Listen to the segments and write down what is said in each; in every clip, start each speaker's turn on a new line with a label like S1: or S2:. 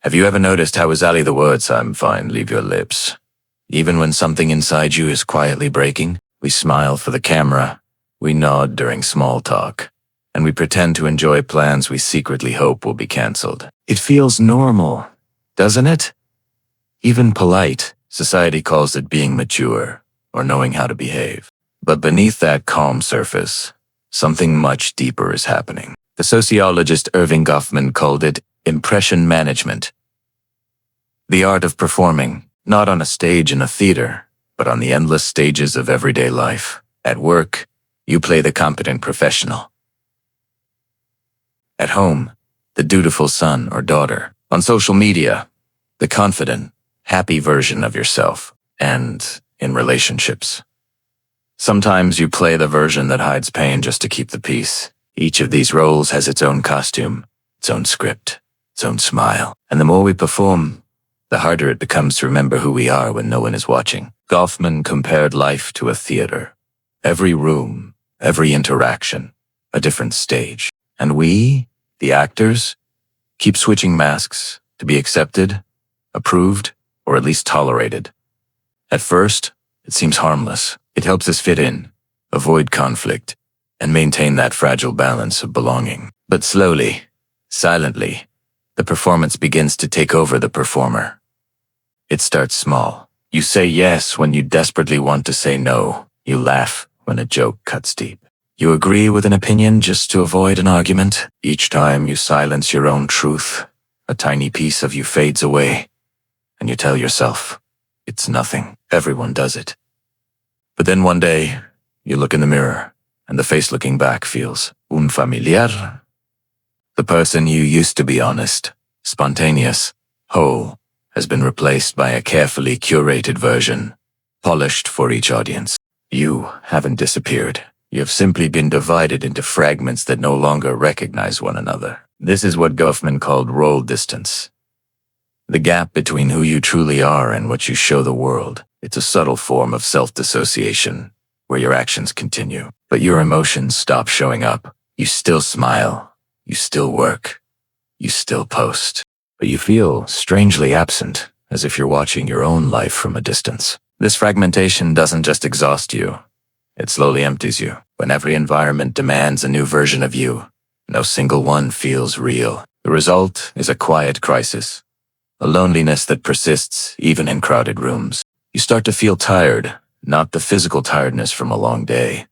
S1: Have you ever noticed how easily the words "I'm fine" leave your lips? Even when something inside you is quietly breaking, we smile for the camera, we nod during small talk, and we pretend to enjoy plans we secretly hope will be cancelled. It feels normal, doesn't it? Even polite. Society calls it being mature or knowing how to behave. But beneath that calm surface, something much deeper is happening. The sociologist Irving Goffman called it impression management. The art of performing, not on a stage in a theater, but on the endless stages of everyday life. At work, you play the competent professional. At home, the dutiful son or daughter. On social media, the confident, happy version of yourself. And in relationships, sometimes you play the version that hides pain just to keep the peace. Each of these roles has its own costume, its own script, its own smile. And the more we perform, the harder it becomes to remember who we are when no one is watching. Goffman compared life to a theater. Every room, every interaction, a different stage. And we, the actors, keep switching masks to be accepted, approved, or at least tolerated. At first, it seems harmless. It helps us fit in, avoid conflict, and maintain that fragile balance of belonging. But slowly, silently, the performance begins to take over the performer. It starts small. You say yes when you desperately want to say no. You laugh when a joke cuts deep. You agree with an opinion just to avoid an argument. Each time you silence your own truth, a tiny piece of you fades away, and you tell yourself, it's nothing. Everyone does it. But then one day, you look in the mirror, and the face looking back feels unfamiliar. The person you used to be honest, spontaneous, whole, has been replaced by a carefully curated version, polished for each audience. You haven't disappeared. You have simply been divided into fragments that no longer recognize one another. This is what Goffman called role distance. The gap between who you truly are and what you show the world. It's a subtle form of self-dissociation, where your actions continue, but your emotions stop showing up. You still smile, you still work, you still post, but you feel strangely absent, as if you're watching your own life from a distance. This fragmentation doesn't just exhaust you, it slowly empties you. When every environment demands a new version of you, no single one feels real. The result is a quiet crisis, a loneliness that persists even in crowded rooms. You start to feel tired, not the physical tiredness from a long day,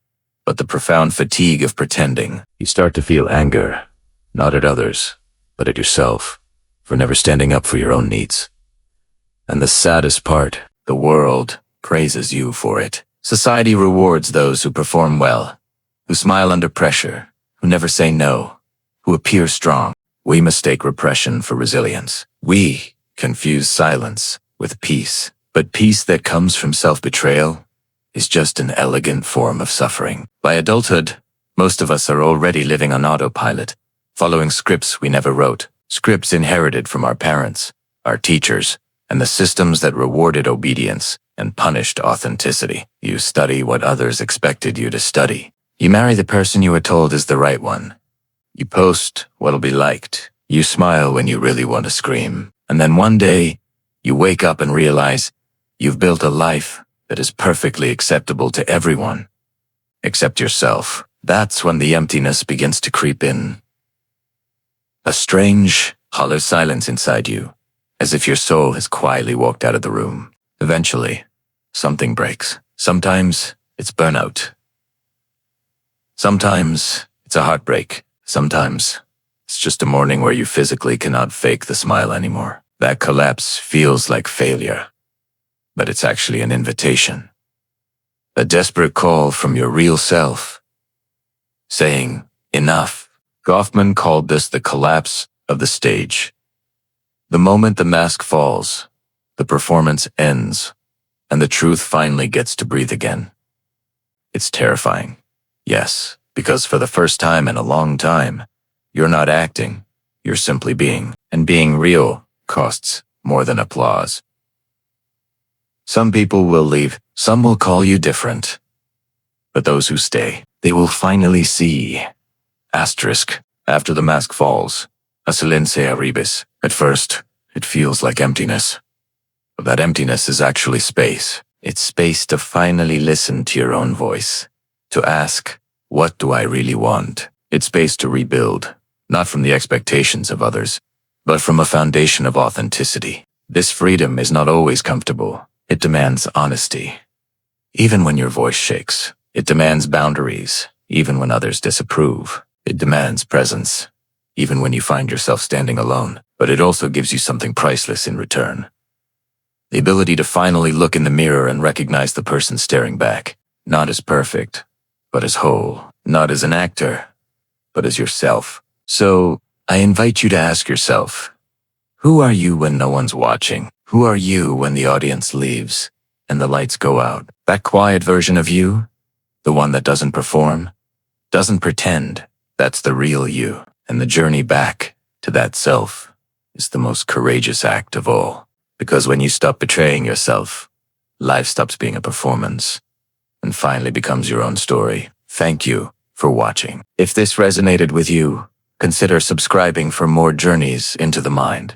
S1: but the profound fatigue of pretending. You start to feel anger, not at others, but at yourself, for never standing up for your own needs. And the saddest part, the world praises you for it. Society rewards those who perform well, who smile under pressure, who never say no, who appear strong. We mistake repression for resilience. We confuse silence with peace. But peace that comes from self-betrayal is just an elegant form of suffering. By adulthood, most of us are already living on autopilot, following scripts we never wrote, scripts inherited from our parents, our teachers, and the systems that rewarded obedience and punished authenticity. You study what others expected you to study. You marry the person you were told is the right one. You post what'll be liked. You smile when you really want to scream. And then one day, you wake up and realize you've built a life that is perfectly acceptable to everyone, except yourself. That's when the emptiness begins to creep in. A strange, hollow silence inside you, as if your soul has quietly walked out of the room. Eventually, something breaks. Sometimes it's burnout. Sometimes it's a heartbreak. Sometimes it's just a morning where you physically cannot fake the smile anymore. That collapse feels like failure, but it's actually an invitation. A desperate call from your real self, saying, enough. Goffman called this the collapse of the stage. The moment the mask falls, the performance ends, and the truth finally gets to breathe again. It's terrifying, yes, because for the first time in a long time, you're not acting, you're simply being, and being real costs more than applause. Some people will leave, some will call you different. But those who stay, they will finally see. Asterisk, after the mask falls, a silencio arribis. At first, it feels like emptiness. But that emptiness is actually space. It's space to finally listen to your own voice, to ask, what do I really want? It's space to rebuild, not from the expectations of others, but from a foundation of authenticity. This freedom is not always comfortable. It demands honesty. Even when your voice shakes, it demands boundaries. Even when others disapprove, it demands presence. Even when you find yourself standing alone, but it also gives you something priceless in return. The ability to finally look in the mirror and recognize the person staring back, not as perfect, but as whole, not as an actor, but as yourself. So, I invite you to ask yourself, who are you when no one's watching? Who are you when the audience leaves and the lights go out? That quiet version of you, the one that doesn't perform, doesn't pretend, that's the real you. And the journey back to that self is the most courageous act of all. Because when you stop betraying yourself, life stops being a performance and finally becomes your own story. Thank you for watching. If this resonated with you, consider subscribing for more journeys into the mind.